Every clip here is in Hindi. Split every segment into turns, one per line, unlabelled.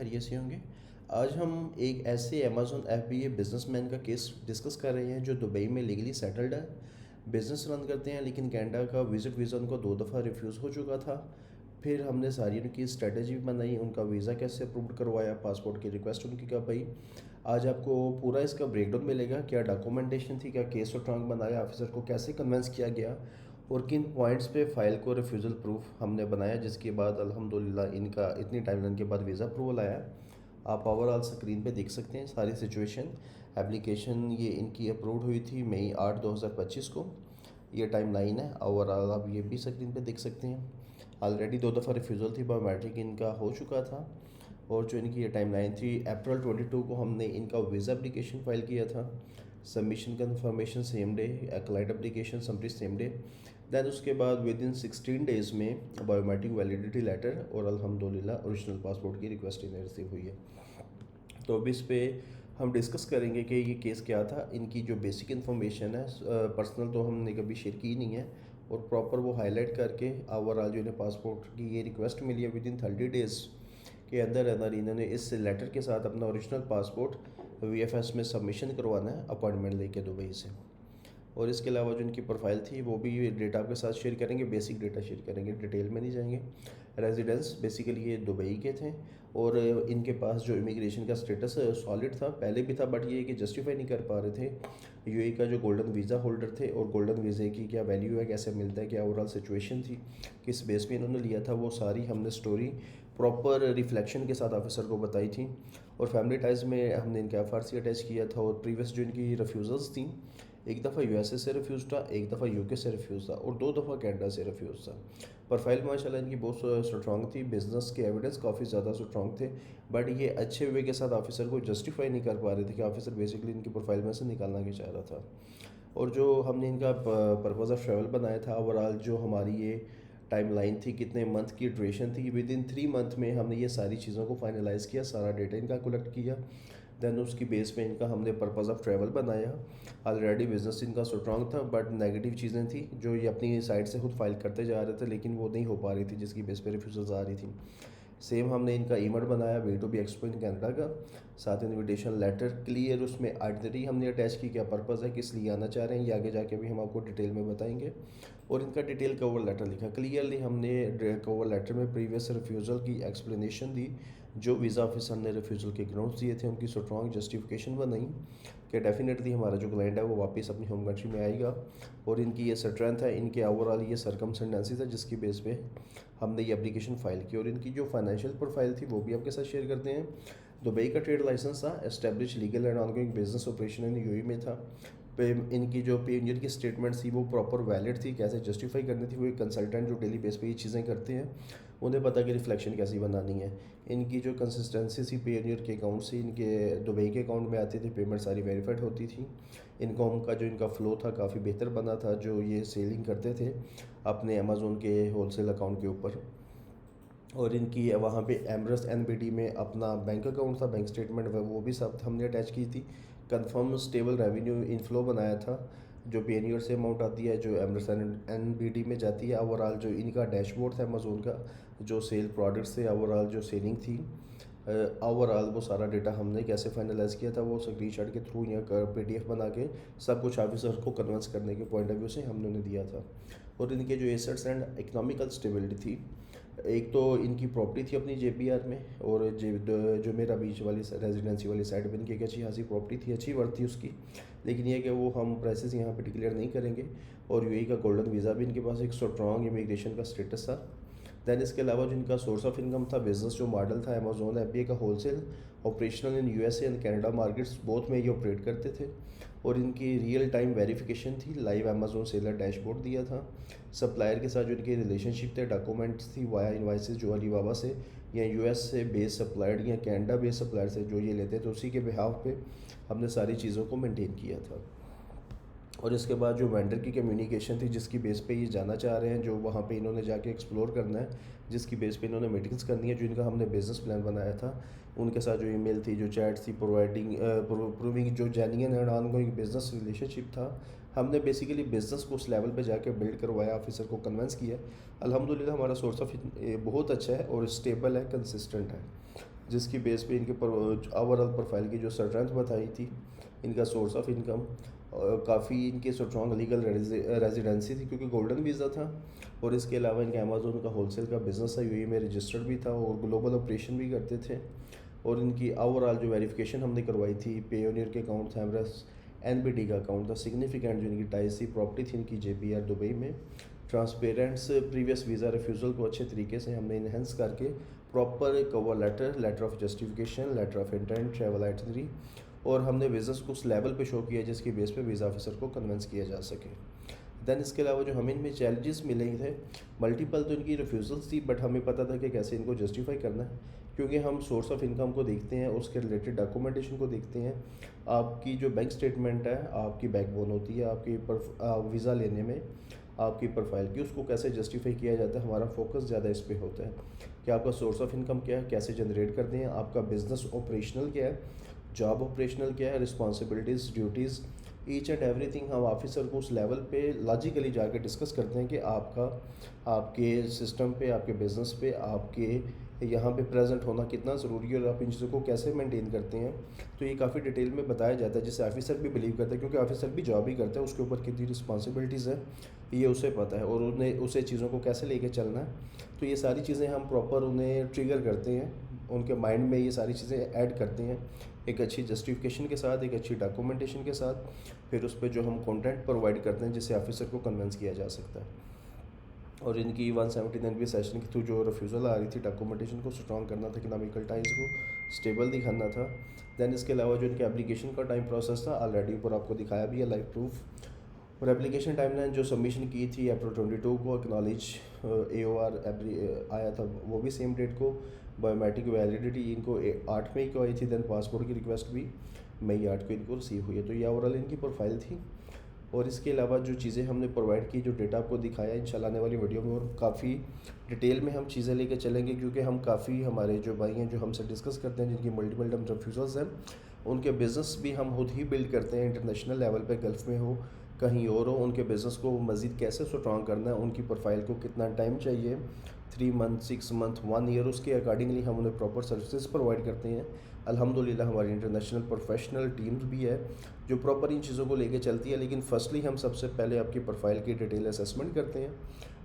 खैरियत से होंगे। आज हम एक ऐसे अमेज़न एफबीए बिजनेसमैन का केस डिस्कस कर रहे हैं जो दुबई में लीगली सेटल्ड है, बिजनेस रन करते हैं, लेकिन कनाडा का विज़िट वीज़ा उनको 2 दफ़ा रिफ्यूज़ हो चुका था। फिर हमने सारी उनकी स्ट्रेटजी बनाई, उनका वीज़ा कैसे अप्रूव करवाया, पासपोर्ट की रिक्वेस्ट उनकी कब आई। आज आपको पूरा इसका ब्रेकडाउन मिलेगा, क्या डॉक्यूमेंटेशन थी, क्या केस और ट्रंक बनाया, ऑफिसर को कैसे कन्वेंस किया गया और किन पॉइंट्स पे फ़ाइल को रिफ्यूज़ल प्रूफ हमने बनाया, जिसके बाद अल्हम्दुलिल्लाह इनका इतनी टाइमलाइन के बाद वीज़ा अप्रूवल आया। आप ओवरऑल स्क्रीन पे देख सकते हैं सारी सिचुएशन। एप्लीकेशन ये इनकी अप्रूव्ड हुई थी मई 8 2025 को। ये टाइमलाइन है ओवरऑल, आप ये भी स्क्रीन पे देख सकते हैं। ऑलरेडी 2 दफ़ा रिफ्यूज़ल थी, बायोमेट्रिक इनका हो चुका था। और जो इनकी ये टाइमलाइन थी, अप्रैल 22 को हमने इनका वीज़ा एप्लीकेशन फ़ाइल किया था। Submission confirmation same day, client application summary same day. Then उसके बाद विद इन 16 डेज़ में बायोमेट्रिक वैलिडिटी लेटर और अल्हम्दुलिल्लाह ओरिजिनल पासपोर्ट की रिक्वेस्ट इन्हें रिसीव हुई है। तो अब इस पे हम डिस्कस करेंगे कि ये केस क्या था, इनकी जो बेसिक इन्फॉर्मेशन है, पर्सनल तो हमने कभी शेयर की नहीं है, और प्रॉपर वो हाईलाइट करके ओवरऑल जो इन्हें पासपोर्ट की ये रिक्वेस्ट मिली है विद इन 30 डेज़ के अंदर अंदर इन्होंने इस लेटर के साथ अपना ओरिजिनल पासपोर्ट वीएफएस में सबमिशन करवाना है अपॉइंटमेंट लेके दुबई से। और इसके अलावा जो इनकी प्रोफाइल थी वो भी डेटा आपके साथ शेयर करेंगे, बेसिक डेटा शेयर करेंगे, डिटेल में नहीं जाएंगे। रेजिडेंस बेसिकली ये दुबई के थे और इनके पास जो इमिग्रेशन का स्टेटस सॉलिड था, पहले भी था, बट ये कि जस्टिफाई नहीं कर पा रहे थे। यूएई का जो गोल्डन वीज़ा होल्डर थे, और गोल्डन वीज़े की क्या वैल्यू है, कैसे मिलता है, क्या ओवरऑल सिचुएशन थी, किस बेस पे इन्होंने लिया था, वो सारी हमने स्टोरी प्रॉपर रिफ्लेक्शन के साथ ऑफिसर को बताई थी। और फैमिली टाइज में हमने इनका एफआरसी अटैच किया था। और प्रीवियस जो इनकी रिफ्यूज़ल्स थी, एक दफ़ा यूएसए से रिफ्यूज़ था, एक दफ़ा यूके से रिफ्यूज़ था, और 2 दफ़ा कनाडा से रिफ्यूज़ था। प्रोफाइल माशाल्लाह इनकी बहुत स्ट्रॉन्ग थी, बिजनेस के एविडेंस काफ़ी ज़्यादा स्ट्रॉन्ग थे, बट ये अच्छे वे के साथ ऑफिसर को जस्टिफाई नहीं कर पा रहे थे कि ऑफिसर बेसिकली इनकी प्रोफाइल में से निकालना क्या चाह रहा था। और जो हमने इनका पर्पज़ ऑफ ट्रैवल बनाया था, ओवरऑल जो हमारी ये टाइमलाइन थी, कितने मंथ की ड्यूरेशन थी, विद इन 3 मंथ में हमने ये सारी चीज़ों को फाइनलाइज़ किया, सारा डेटा इनका कलेक्ट किया। दैन उसकी बेस पे इनका हमने पर्पज़ ऑफ ट्रैवल बनाया। ऑलरेडी बिजनेस इनका स्ट्रॉन्ग था, बट नेगेटिव चीज़ें थी जो ये अपनी साइड से खुद फाइल करते जा रहे थे, लेकिन वो नहीं हो पा रही थी, जिसकी बेस पे रिफ्यूज़ल्स आ रही थी। सेम हमने इनका ईमेल बनाया B2B एक्सपो इन कनाडा का, साथ इनविटेशन लेटर क्लियर, उसमें आइटनरी हमने अटैच की, क्या पर्पज़ है, किस लिए आना चाह रहे हैं, ये आगे जाके भी हम आपको डिटेल में बताएंगे। और इनका डिटेल कवर लेटर लिखा क्लियरली हमने। कवर लेटर में प्रीवियस रिफ्यूज़ल की एक्सप्लेनेशन दी, जो वीज़ा ऑफिसर ने रिफ्यूज़ल के ग्राउंड्स दिए थे, उनकी स्ट्रॉन्ग जस्टिफिकेशन बनाई कि डेफिनेटली हमारा जो क्लाइंट है वो वापस अपनी होम कंट्री में आएगा, और इनकी ये स्ट्रेंथ है, इनके ओवरऑल ये सरकमस्टेंसेस है जिसकी बेस पे हमने ये एप्लीकेशन फ़ाइल की। और इनकी जो फाइनेंशियल प्रोफाइल थी वो भी आपके साथ शेयर करते हैं। दुबई का ट्रेड लाइसेंस था, establish legal and ongoing business operation in UAE में था। पे इनकी जो पेनियर की स्टेटमेंट थी वो प्रॉपर वैलिड थी, कैसे जस्टिफाई करनी थी, वो एक कंसल्टेंट जो डेली बेस पे ये चीज़ें करते हैं उन्हें पता कि रिफ्लेक्शन कैसी बनानी है। इनकी जो कंसिस्टेंसी थी पेनियर के अकाउंट से इनके दुबई के अकाउंट में आती थी, पेमेंट सारी वेरीफाइड होती थी। इनकम का जो इनका फ़्लो था काफ़ी बेहतर बना था, जो ये सेलिंग करते थे अपने अमेज़ोन के होलसेल अकाउंट के ऊपर। और इनकी वहाँ पे एमरस एनबीडी में अपना बैंक अकाउंट था, बैंक स्टेटमेंट वो भी सब हमने अटैच की थी। कंफर्म स्टेबल रेवेन्यू इनफ्लो बनाया था, जो पेनियर से अमाउंट आती है, जो एमरस एनबीडी में जाती है। ओवरऑल जो इनका डैशबोर्ड था अमेज़ोन का, जो सेल प्रोडक्ट्स थे, ओवरऑल जो सेलिंग थी, ओवरऑल वो सारा डेटा हमने कैसे फाइनलाइज़ किया था, वो स्क्रीनशॉट के थ्रू या पीडीएफ बना के सब कुछ ऑफिसर को कन्विंस करने के पॉइंट ऑफ व्यू से हमने उन्हें दिया था। और इनके जो एसेट्स एंड इकोनॉमिकल स्टेबिलिटी थी, एक तो इनकी प्रॉपर्टी थी अपनी जेपीआर में, और जो मेरा बीच वाली रेजिडेंसी वाली साइड पर इनकी एक अच्छी खासी प्रॉपर्टी थी, अच्छी वर्थ थी उसकी, लेकिन ये कि वो हम प्राइसेस यहाँ पे डिक्लेयर नहीं करेंगे। और यूएई का गोल्डन वीज़ा भी इनके पास एक स्ट्रॉन्ग इमिग्रेशन का स्टेटस था। दैन इसके अलावा जिनका सोर्स ऑफ इनकम था, बिजनेस जो मॉडल था, अमेज़ोन एफबीए का wholesale operational in USA and Canada markets both में ये ऑपरेट करते थे। और इनकी रियल टाइम वेरिफिकेशन थी, लाइव अमेज़ोन सेलर डैशबोर्ड दिया था। सप्लायर के साथ जो इनके रिलेशनशिप थे, डॉक्यूमेंट्स थी वाया इनवाइसेस जो अलीबाबा से या यूएस से बेस सप्लायर या कनाडा बेस सप्लायर से जो ये लेते थे, उसी के बिहाफ पे हमने सारी चीज़ों को मेंटेन किया था। और इसके बाद जो वेंडर की कम्युनिकेशन थी, जिसकी बेस पे ये जाना चाह रहे हैं, जो वहाँ पे इन्होंने जाके एक्सप्लोर करना है, जिसकी बेस पे इन्होंने मीटिंग्स करनी है, जो इनका हमने बिजनेस प्लान बनाया था, उनके साथ जो ईमेल थी, जो चैट थी, प्रूविंग जो genuine and ongoing business relationship था, हमने बेसिकली बिजनेस को उस लेवल पे जाके बिल्ड करवाया, ऑफिसर को कन्विंस किया। अल्हम्दुलिल्लाह हमारा सोर्स ऑफ बहुत अच्छा है और स्टेबल है, कंसिस्टेंट है। जिसकी बेस पे इनके ओवरऑल प्रोफाइल की जो स्ट्रेंथ बताई थी, इनका सोर्स ऑफ इनकम काफ़ी इनके स्ट्रॉन्ग लीगल रेजिडेंसी थी क्योंकि गोल्डन वीज़ा था, और इसके अलावा इनका अमेज़ोन का होलसेल का बिज़नेस था, यूएई में रजिस्टर्ड भी था और ग्लोबल ऑपरेशन भी करते थे। और इनकी ओवरऑल जो वेरिफिकेशन हमने करवाई थी, पेयोनियर के अकाउंट था, एमरेस एनबीडी का अकाउंट था, सिग्निफिकेंट जो इनकी टाइस थी, प्रॉपर्टी थी इनकी जेपीआर दुबई में, ट्रांसपेरेंट्स प्रीवियस वीज़ा रिफ्यूज़ल को अच्छे तरीके से हमने इन्हेंस करके proper cover letter, letter of justification, letter of intent, travel itinerary, और हमने विज़स को उस लेवल पे शो किया जिसकी बेस पे वीज़ा ऑफिसर को कन्विंस किया जा सके। दैन इसके अलावा जो हमें इनमें चैलेंजेस मिले थे, मल्टीपल तो इनकी रिफ्यूज़ल्स थी, बट हमें पता था कि कैसे इनको जस्टिफाई करना है, क्योंकि हम सोर्स ऑफ इनकम को देखते हैं, उसके रिलेटेड डॉक्यूमेंटेशन को देखते हैं। आपकी जो बैंक स्टेटमेंट है आपकी बैकबोन होती है आपकी वीज़ा लेने में, आपकी प्रोफाइल की, उसको कैसे जस्टिफाई किया जाता है, हमारा फोकस ज़्यादा इस पे होता है कि आपका सोर्स ऑफ इनकम क्या है, कैसे जनरेट करते हैं, आपका बिज़नेस ऑपरेशनल क्या है, जॉब ऑपरेशनल क्या है, responsibilities, duties, each and everything हम ऑफिसर को उस लेवल पे लॉजिकली जाके डिस्कस करते हैं कि आपका आपके सिस्टम पे, आपके बिज़नेस पे, आपके यहाँ पे प्रेजेंट होना कितना ज़रूरी है और आप इन चीज़ों को कैसे मेंटेन करते हैं। तो ये काफ़ी डिटेल में बताया जाता है, जिससे ऑफिसर भी बिलीव करता है, क्योंकि ऑफिसर भी जॉब ही करता है, उसके ऊपर कितनी रिस्पॉन्सिबिलिटीज़ है ये उसे पता है, और उन्हें उसे चीज़ों को कैसे लेके चलना है। तो ये सारी चीज़ें हम प्रॉपर उन्हें ट्रिगर करते हैं, उनके माइंड में ये सारी चीज़ें ऐड करते हैं एक अच्छी जस्टिफिकेशन के साथ, एक अच्छी डॉक्यूमेंटेशन के साथ, फिर उस पर जो हम कंटेंट प्रोवाइड करते हैं जिससे ऑफिसर को कन्विंस किया जा सकता है। और इनकी 179वीं सेशन के थ्रू जो रिफ्यूज़ल आ रही थी, डॉक्यूमेंटेशन को स्ट्रॉन्ग करना था, इकोनॉमिकल टाइम्स को स्टेबल दिखाना था। दैन इसके अलावा जो इनके एप्लीकेशन का टाइम प्रोसेस था, ऑलरेडी ऊपर आपको दिखाया भी है लाइव प्रूफ। और एप्लीकेशन टाइमलाइन जो सबमिशन की थी अप्रैल 22 को, एक्नॉलेज AOR आया था वो भी सेम डेट को, बायोमेट्रिक वैलिडिटी इनको 8 मई को आई थी, दैन पासपोर्ट की रिक्वेस्ट भी मई 8 को इनको रिसीव हुई है। तो ये ओवरऑल इनकी प्रोफाइल थी। और इसके अलावा जो चीज़ें हमने प्रोवाइड की, जो डेटा आपको दिखाया, इंशाल्लाह आने वाली वीडियो में और काफ़ी डिटेल में हम चीज़ें लेके चलेंगे, क्योंकि हम काफ़ी हमारे जो भाई हैं जो हमसे डिस्कस करते हैं, जिनकी मल्टीपल टर्म रिफ्यूज़ल्स हैं, उनके बिज़नेस भी हम खुद ही बिल्ड करते हैं, इंटरनेशनल लेवल पे, गल्फ़ में हो, कहीं और हो, उनके बिज़नेस को मज़ीद कैसे स्ट्रॉन्ग करना है, उनकी प्रोफाइल को कितना टाइम चाहिए, 3 मंथ, 6 मंथ, 1 ईयर, उसके अकॉर्डिंगली हम उन्हें प्रॉपर सर्विसेज प्रोवाइड करते हैं। अल्हम्दुलिल्लाह हमारी इंटरनेशनल प्रोफेशनल टीम्स भी है जो प्रॉपर इन चीज़ों को लेके चलती है। लेकिन फर्स्टली हम सबसे पहले आपकी प्रोफाइल की डिटेल असेसमेंट करते हैं,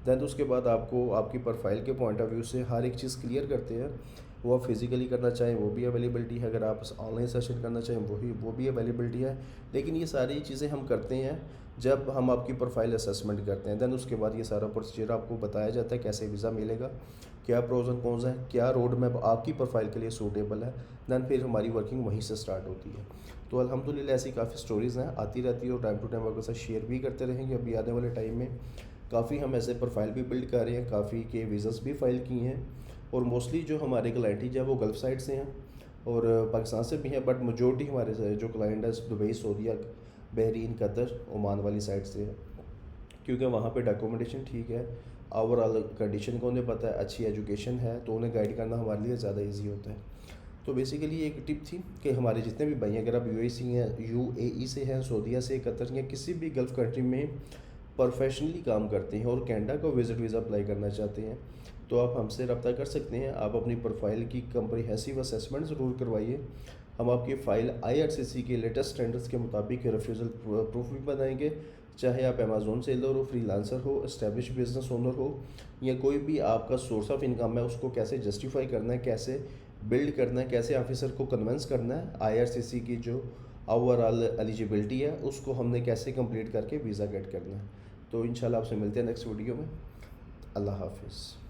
दैन उसके बाद आपको आपकी प्रोफाइल के पॉइंट ऑफ व्यू से हर एक चीज़ क्लियर करते हैं। वो आप फिज़िकली करना चाहें वो भी अवेलेबिलिटी है, अगर आप ऑनलाइन सेशन करना चाहें वो भी अवेलेबिलिटी है। लेकिन ये सारी चीज़ें हम करते हैं जब हम आपकी प्रोफाइल असेसमेंट करते हैं, दैन उसके बाद ये सारा प्रोसीजर आपको बताया जाता है, कैसे वीज़ा मिलेगा, क्या प्रोज एंड कॉन्स हैं, क्या रोड मैप आपकी प्रोफाइल के लिए सूटेबल है, दैन फिर हमारी वर्किंग वहीं से स्टार्ट होती है। तो अल्हम्दुलिल्लाह ऐसी काफ़ी स्टोरीज़ हैं, आती रहती है और टाइम टू टाइम आपके साथ शेयर भी करते रहेंगे। अभी आने वाले टाइम में काफ़ी हम ऐसे प्रोफाइल भी बिल्ड कर रहे हैं, काफ़ी के वीज़ास भी फाइल किए हैं, और मोस्टली जो हमारे क्लाइंट है वो गल्फ़ साइड से हैं और पाकिस्तान से भी हैं, बट मेजोरिटी हमारे जो क्लाइंट है दुबई, सऊदीया, बहरीन, कतर, ओमान वाली साइड से है, क्योंकि वहाँ पे डॉक्यूमेंटेशन ठीक है, ओवरऑल कंडीशन को उन्हें पता है, अच्छी एजुकेशन है, तो उन्हें गाइड करना हमारे लिए ज़्यादा इजी होता है। तो बेसिकली एक टिप थी कि हमारे जितने भी भाई हैं, अगर आप यूएई से हैं, सऊदीया से, कतर या किसी भी गल्फ़ कंट्री में प्रोफेशनली काम करते हैं और कनाडा को विज़िट वीज़ा अप्लाई करना चाहते हैं, तो आप हमसे रब्ता कर सकते हैं। आप अपनी प्रोफाइल की कम्प्रिहेंसिव असेसमेंट ज़रूर करवाइए, हम आपकी फ़ाइल IRCC के लेटेस्ट स्टैंडर्ड्स के मुताबिक रिफ्यूज़ल प्रूफ भी बनाएंगे, चाहे आप अमेज़ोन सेलर हो, फ्रीलांसर हो, एस्टेब्लिश बिजनेस ओनर हो, या कोई भी आपका सोर्स ऑफ इनकम है, उसको कैसे जस्टिफाई करना है, कैसे बिल्ड करना है, कैसे ऑफिसर को कन्विंस करना है, IRCC की जो ओवरऑल एलिजिबिलिटी है उसको हमने कैसे कंप्लीट करके वीज़ा गेट करना है। तो इंशाल्लाह आपसे मिलते हैं नेक्स्ट वीडियो में। अल्लाह हाफिज़।